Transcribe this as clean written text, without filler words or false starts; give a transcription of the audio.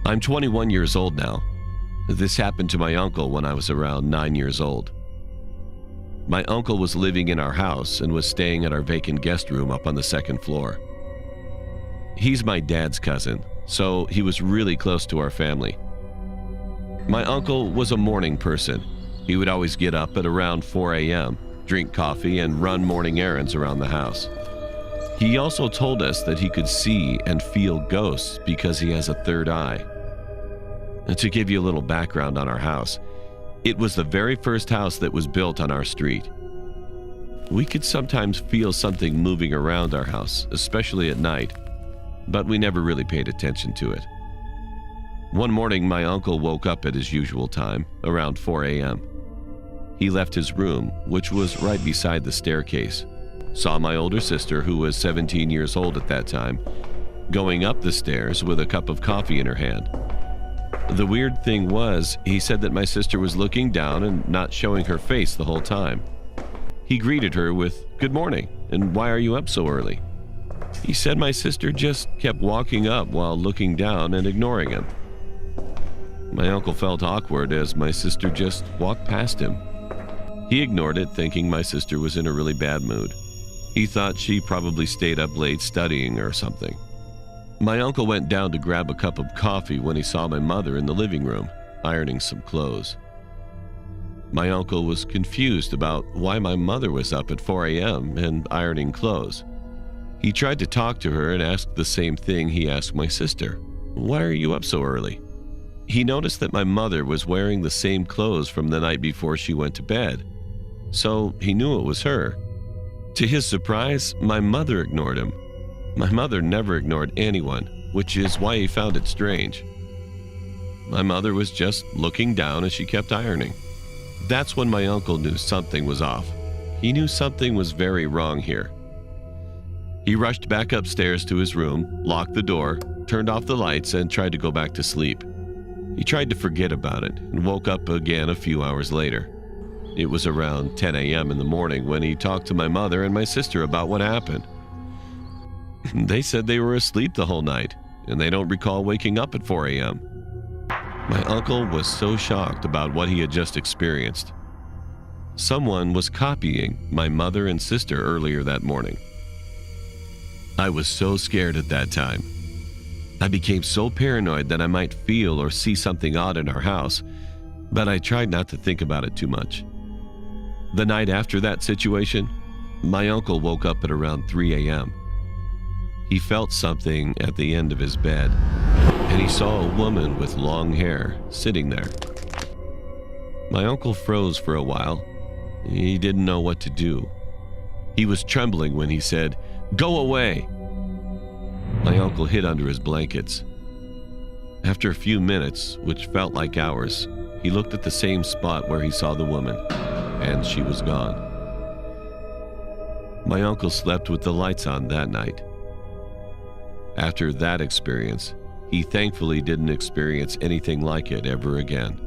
I'm 21 years old now. This happened to my uncle when I was around 9 years old. My uncle was living in our house and was staying at our vacant guest room up on the second floor. He's my dad's cousin, so he was really close to our family. My uncle was a morning person. He would always get up at around 4 a.m., drink coffee, and run morning errands around the house. He also told us that he could see and feel ghosts because he has a third eye. And to give you a little background on our house, it was the very first house that was built on our street. We could sometimes feel something moving around our house, especially at night, but we never really paid attention to it. One morning, my uncle woke up at his usual time, around 4 a.m. He left his room, which was right beside the staircase, saw my older sister, who was 17 years old at that time, going up the stairs with a cup of coffee in her hand. The weird thing was, he said that my sister was looking down and not showing her face the whole time. He greeted her with, "Good morning, and why are you up so early?" He said my sister just kept walking up while looking down and ignoring him. My uncle felt awkward as my sister just walked past him. He ignored it, thinking my sister was in a really bad mood. He thought she probably stayed up late studying or something. My uncle went down to grab a cup of coffee when he saw my mother in the living room, ironing some clothes. My uncle was confused about why my mother was up at 4 a.m. and ironing clothes. He tried to talk to her and asked the same thing he asked my sister. "Why are you up so early?" He noticed that my mother was wearing the same clothes from the night before she went to bed, so he knew it was her. To his surprise, my mother ignored him. My mother never ignored anyone, which is why he found it strange. My mother was just looking down as she kept ironing. That's when my uncle knew something was off. He knew something was very wrong here. He rushed back upstairs to his room, locked the door, turned off the lights, and tried to go back to sleep. He tried to forget about it and woke up again a few hours later. It was around 10 a.m. in the morning when he talked to my mother and my sister about what happened. They said they were asleep the whole night, and they don't recall waking up at 4 a.m. My uncle was so shocked about what he had just experienced. Someone was copying my mother and sister earlier that morning. I was so scared at that time. I became so paranoid that I might feel or see something odd in our house, but I tried not to think about it too much. The night after that situation, my uncle woke up at around 3 a.m. He felt something at the end of his bed, and he saw a woman with long hair sitting there. My uncle froze for a while. He didn't know what to do. He was trembling when he said, "Go away!" My uncle hid under his blankets. After a few minutes, which felt like hours, he looked at the same spot where he saw the woman, and she was gone. My uncle slept with the lights on that night. After that experience, he thankfully didn't experience anything like it ever again.